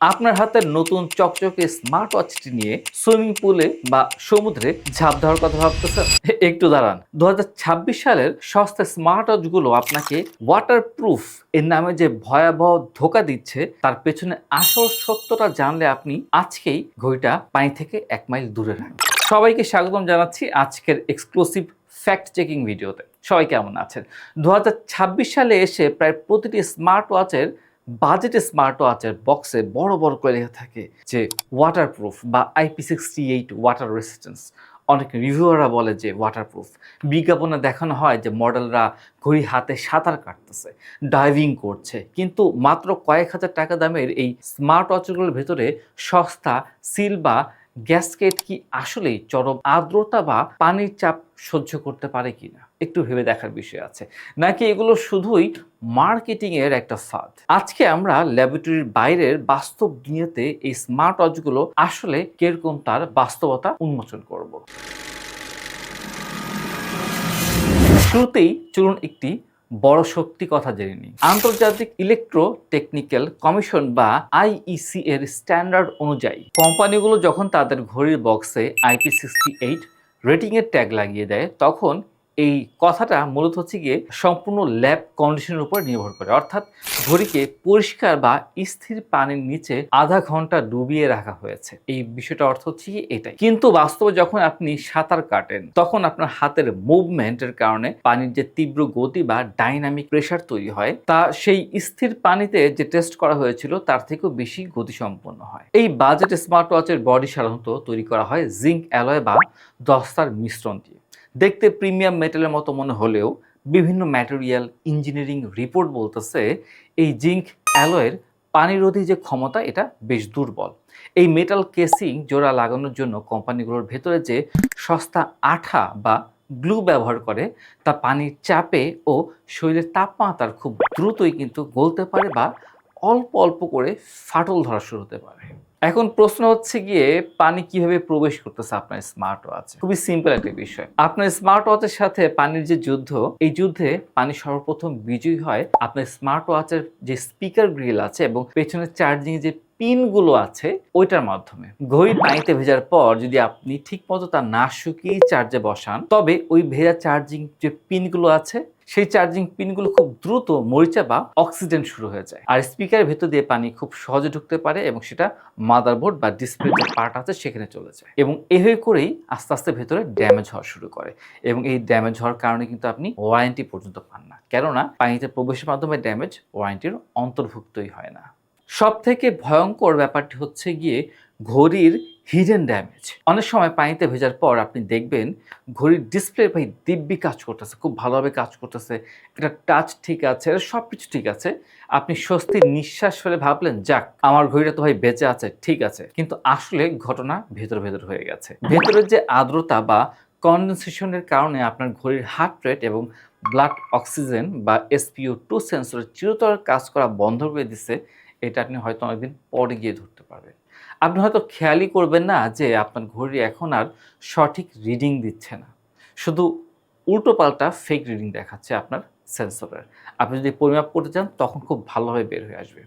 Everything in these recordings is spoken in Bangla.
আপনার হাতের নতুন চকচকে স্মার্ট ওয়াচটি নিয়ে সুইমিং পুলে বা সমুদ্রে ঝাঁপ দেওয়ার কথা ভাবতেছেন? একটু দাঁড়ান। 2026 সালের সস্তা স্মার্ট ওয়াচগুলো আপনাকে ওয়াটারপ্রুফ এর নামে যে ভয়াবহ ধোঁকা দিচ্ছে তার পেছনে আসল সত্যটা জানলে আপনি আজকেই ঘড়িটা পানি থেকে 1 মাইল দূরে রাখবেন। সবাইকে স্বাগতম জানাচ্ছি আজকের এক্সক্লুসিভ ফ্যাক্ট চেকিং ভিডিওতে। সবাই কেমন আছেন? 2026 সালে এসে প্রায় প্রতিটি স্মার্ট ওয়াচের বাজেটে স্মার্ট ওয়াচের বক্সে বড় বড় করে লেখা থাকে যে ওয়াটারপ্রুফ বা IP68 ওয়াটার রেসিস্ট্যান্স। অনেক রিভিউয়াররা বলে যে ওয়াটারপ্রুফ। বিজ্ঞাপনে দেখানো হয় যে মডেলরা ঘড়ি হাতে সাঁতার কাটতেছে, ডাইভিং করছে, কিন্তু মাত্র কয়েক হাজার টাকা দামের এই স্মার্ট ওয়াচগুলোর ভেতরে সস্তা সিল বা গ্যাসকেট কি আসলেই চরম আর্দ্রতা বা পানির চাপ সহ্য করতে পারে কিনা একটু ভেবে দেখার বিষয় আছে, নাকি এগুলো শুধুই মার্কেটিং এর একটা ফাঁদ। আজকে আমরা ল্যাবরেটরির বাইরের বাস্তব দুনিয়াতে এই স্মার্ট ওয়াচগুলো আসলে কিরকম তার বাস্তবতা উন্মোচন করব। শুরুতেই চলুন একটি বড় শক্তি কথা জেনে নিই। আন্তর্জাতিক ইলেকট্রো টেকনিক্যাল কমিশন বা আইইসি এর স্ট্যান্ডার্ড অনুযায়ী কোম্পানিগুলো যখন তাদের ঘড়ির বক্সে IP68 রেটিং এর ট্যাগ লাগিয়ে দেয়, তখন এই কথাটা মূলত হচ্ছে গিয়ে সম্পূর্ণ ল্যাব কন্ডিশনের উপর নির্ভর করে। অর্থাৎ ঘড়িকে পরিষ্কার বা স্থির পানির নিচে আধা ঘন্টা ডুবিয়ে রাখা হয়েছে। এই বিষয়টা অর্থ হচ্ছে কি এটাই। কিন্তু বাস্তবে যখন আপনি সাঁতার কাটেন তখন আপনার হাতের মুভমেন্টের কারণে পানির যে তীব্র গতি বা ডাইনামিক প্রেসার তৈরি হয় তা সেই স্থির পানিতে যে টেস্ট করা হয়েছিল তার থেকেও বেশি গতিসম্পন্ন হয়। এই বাজেট স্মার্ট ওয়াচের বডি সাধারণত তৈরি করা হয় জিঙ্ক অ্যালয় বা দস্তার মিশ্রণ দিয়ে। দেখতে প্রিমিয়াম মেটালের মতো মনে হলেও বিভিন্ন ম্যাটেরিয়াল ইঞ্জিনিয়ারিং রিপোর্ট বলতেছে এই জিঙ্ক অ্যালয়ের পানিরোধী যে ক্ষমতা এটা বেশ দুর্বল। এই মেটাল কেসিং জোড়া লাগানোর জন্য কোম্পানিগুলোর ভেতরে যে সস্তা আঠা বা গ্লু ব্যবহার করে তা পানির চাপে ও শরীরের তাপমাত্রার খুব দ্রুতই কিন্তু গলতে পারে বা অল্প অল্প করে ফাটল ধরা শুরু হতে পারে। এখন প্রশ্ন হচ্ছে গিয়ে পানি কিভাবে প্রবেশ করতেছে আপনার স্মার্ট ওয়াচে। খুবই সিম্পল একটা বিষয়। আপনার স্মার্ট ওয়াচের সাথে পানির যে যুদ্ধ, এই যুদ্ধে পানি সর্বপ্রথম বিজয়ী হয় আপনার স্মার্ট ওয়াচের যে স্পিকার গ্রিল আছে এবং পেছনে চার্জিং যে পিনগুলো আছে ওইটার মাধ্যমে। ঘড়ি পানিতে ভেজার পর যদি আপনি ঠিকমতো তা না শুকিয়ে চার্জে বসান, তবে ওই ভেজা চার্জিং যে পিনগুলো আছে সেই চার্জিং পিনগুলো খুব দ্রুত মরিচা বা অক্সিডেন্ট শুরু হয়ে যায়, আর স্পিকারের ভেতর দিয়ে পানি খুব সহজে ঢুকতে পারে এবং সেটা মাদারবোর্ড বা ডিসপ্লে যে পার্ট আছে সেখানে চলে যায় এবং এভাবে করেই আস্তে আস্তে ভেতরে ড্যামেজ হওয়া শুরু করে। এবং এই ড্যামেজ হওয়ার কারণে কিন্তু আপনি ওয়ারেন্টি পর্যন্ত পান না, কেননা পানিতে প্রবেশের মাধ্যমে ড্যামেজ ওয়ারেন্টির অন্তর্ভুক্তই হয় না। সব থেকে ভয়ঙ্কর ব্যাপারটি হচ্ছে গিয়ে ঘড়ির হিডেন ড্যামেজ। অনেক সময় পানিতে ভেজার পর আপনি দেখবেন ঘড়ির ডিসপ্লে ভাই দিব্যি কাজ করতেছে, খুব ভালোভাবে কাজ করতেছে, এটা টাচ ঠিক আছে, এটা সব কিছু ঠিক আছে। আপনি স্বস্তির নিঃশ্বাস ফেলে ভাবলেন যাক আমার ঘড়িটা তো ভাই বেঁচে আছে, ঠিক আছে, কিন্তু আসলে ঘটনা ভেতর ভেতর হয়ে গেছে। ভেতরের যে আর্দ্রতা বা কনডেনসেশনের কারণে আপনার ঘড়ির হার্ট রেট এবং ব্লাড অক্সিজেন বা SpO2 সেন্সরের চিরতর কাজ করা বন্ধ করে দিচ্ছে। এটা আপনি হয়তো অনেকদিন পরে গিয়ে ধরতে পারবেন। আপনি হয়তো খেয়ালই করবেন না যে আপনার ঘড়ি এখন আর সঠিক রিডিং দিচ্ছে না, শুধু উল্টোপাল্টা ফেক রিডিং দেখাচ্ছে আপনার সেন্সরের। আপনি যদি পরিমাপ করতে চান তখন খুব ভালোভাবে বের হয়ে আসবে।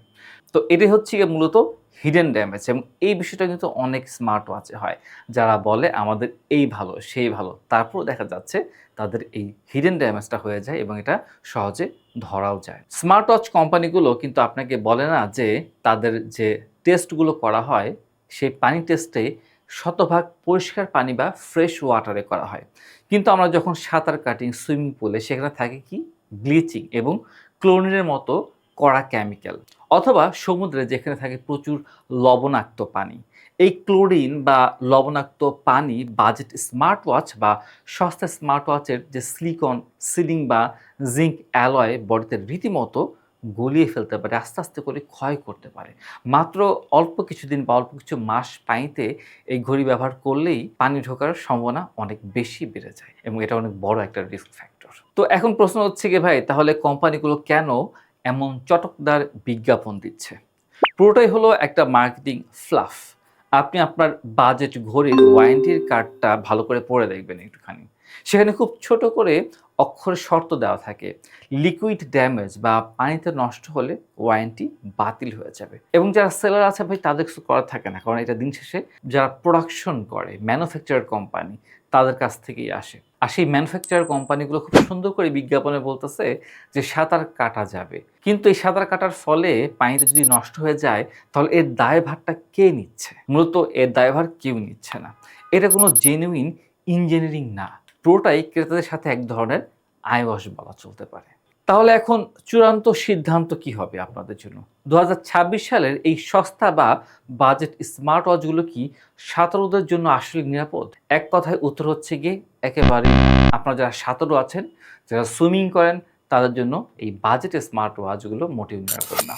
তো এটাই হচ্ছে গিয়ে মূলত হিডেন ড্যামেজ, এবং এই বিষয়টা কিন্তু অনেক স্মার্ট ওয়াচে হয়। যারা বলে আমাদের এই ভালো সেই ভালো, তারপরও দেখা যাচ্ছে তাদের এই হিডেন ড্যামেজটা হয়ে যায় এবং এটা সহজে ধরাও যায়। স্মার্ট ওয়াচ কোম্পানিগুলো কিন্তু আপনাকে বলে না যে তাদের যে টেস্টগুলো করা হয় সেই পানি টেস্টে শতভাগ পরিষ্কার পানি বা ফ্রেশ ওয়াটারে করা হয়, কিন্তু আমরা যখন সাঁতার কাটি সুইমিং পুলে সেখানে থাকে কি ব্লিচিং এবং ক্লোরিনের মতো কড়া কেমিক্যাল, অথবা সমুদ্রে যেখানে থাকে প্রচুর লবণাক্ত পানি। এই ক্লোরিন বা লবণাক্ত পানি বাজেট স্মার্ট ওয়াচ বা সস্তা স্মার্ট ওয়াচের যে সিলিকন সিলিং বা জিঙ্ক অ্যালয় বডিতে রীতিমতো গলিয়ে ফেলতে পারে, আস্তে আস্তে করে ক্ষয় করতে পারে। মাত্র অল্প কিছুদিন বা অল্প কিছু মাস পানিতে এই ঘড়ি ব্যবহার করলেই পানি ঢোকার সম্ভাবনা অনেক বেশি বেড়ে যায় এবং এটা অনেক বড় একটা রিস্ক ফ্যাক্টর। তো এখন প্রশ্ন হচ্ছে কি ভাই, তাহলে কোম্পানিগুলো কেন এমন চটকদার বিজ্ঞাপন দিচ্ছে? পুরোটাই হলো একটা মার্কেটিং ফ্লাফ। আপনি আপনার বাজেট ঘড়ির ওয়ারেন্টির কার্ডটা ভালো করে পড়ে দেখবেন একটুখানি। সেখানে খুব ছোট করে অক্ষরে শর্ত দেওয়া থাকে, লিকুইড ড্যামেজ বা পানিতে নষ্ট হলে ওয়ারেন্টি বাতিল হয়ে যাবে। এবং যারা সেলার আছে ভাই তাদের কিছু করার থাকে না, কারণ এটা দিন শেষে যারা প্রোডাকশন করে ম্যানুফ্যাকচারার কোম্পানি তাদের কাছ থেকেই আসে। আর সেই ম্যানুফ্যাকচারার কোম্পানিগুলো খুব সুন্দর করে বিজ্ঞাপনে বলতেছে যে সাঁতার কাটা যাবে, কিন্তু এই সাঁতার কাটার ফলে পানিতে যদি নষ্ট হয়ে যায় তাহলে এর দায়ভারটা কে নিচ্ছে? মূলত এর দায়ভার কেউ নিচ্ছে না। এটা কোনো জেনুইন ইঞ্জিনিয়ারিং না, পুরোটাই ক্রেতাদের সাথে এক ধরনের আইওয়াশ বলা চলতে পারে। তাহলে এখন চূড়ান্ত সিদ্ধান্ত কি হবে আপনাদের জন্য? 2026 সালের এই সস্তা বা বাজেট স্মার্ট ওয়াচগুলো কি সাঁতারুদের জন্য আসলে নিরাপদ? এক কথায় উত্তর হচ্ছে গিয়ে একেবারেই না। আপনারা যারা সাঁতারু আছেন, যারা সুইমিং করেন, তাদের জন্য এই বাজেট স্মার্ট ওয়াচগুলো মোটেও নিরাপদ না।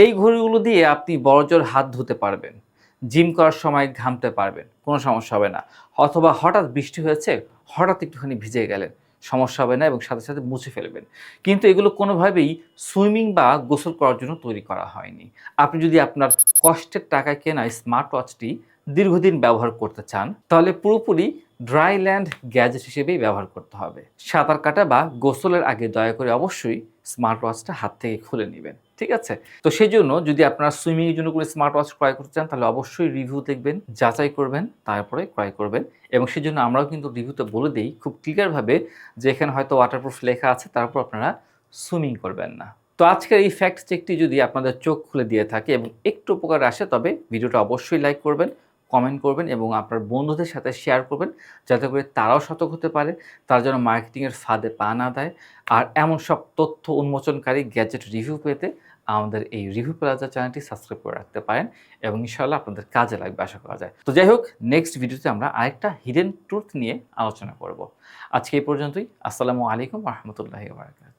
এই ঘড়িগুলো দিয়ে আপনি বড়জোর হাত ধুতে পারবেন, জিম করার সময় ঘামতে পারবেন, কোনো সমস্যা হবে না। অথবা হঠাৎ বৃষ্টি হয়েছে, হঠাৎ একটুখানি ভিজে গেলেন, সমস্যা হবে না এবং সাথে সাথে মুছে ফেলবেন। কিন্তু এগুলো কোনোভাবেই সুইমিং বা গোসল করার জন্য তৈরি করা হয়নি। আপনি যদি আপনার কষ্টের টাকায় কেনা স্মার্ট ওয়াচটি দীর্ঘদিন ব্যবহার করতে চান, তাহলে পুরোপুরি ড্রাই ল্যান্ড গ্যাজেট হিসেবেই ব্যবহার করতে হবে। সাঁতার কাটা বা গোসলের আগে দয়া করে অবশ্যই স্মার্ট ওয়াচটা হাত থেকে খুলে নেবেন, ঠিক আছে? তো সেই জন্য যদি আপনারা সুইমিংয়ের জন্য কোনো স্মার্ট ওয়াচ ক্রয় করতে চান, তাহলে অবশ্যই রিভিউ দেখবেন, যাচাই করবেন, তারপরে ক্রয় করবেন। এবং সেজন্য আমরাও কিন্তু রিভিউতে বলে দিই খুব ক্লিয়ারভাবে যে এখানে হয়তো ওয়াটারপ্রুফ লেখা আছে, তারপর আপনারা সুইমিং করবেন না। তো আজকের এই ফ্যাক্ট চেকটি যদি আপনাদের চোখ খুলে দিয়ে থাকে এবং একটু উপকার আসে, তবে ভিডিওটা অবশ্যই লাইক করবেন, কমেন্ট করবেন এবং আপনার বন্ধুদের সাথে শেয়ার করবেন, যাতে করে তারাও সতর্ক হতে পারে, তারা যেন মার্কেটিংয়ের ফাঁদে পা না দেয়। আর এমন সব তথ্য উন্মোচনকারী গ্যাজেট রিভিউ পেতে আমাদের এই রিভিউ প্লাজা চ্যানেলটি সাবস্ক্রাইব করে রাখতে পারেন এবং ইনশাআল্লাহ আপনাদের কাজে লাগবে আশা করা যায়। তো যাই হোক, নেক্সট ভিডিওতে আমরা আরেকটা হিডেন ট্রুথ নিয়ে আলোচনা করব। আজকে এই পর্যন্তই। আসসালামু আলাইকুম ওয়া রাহমাতুল্লাহি ওয়া বারাকাতুহু।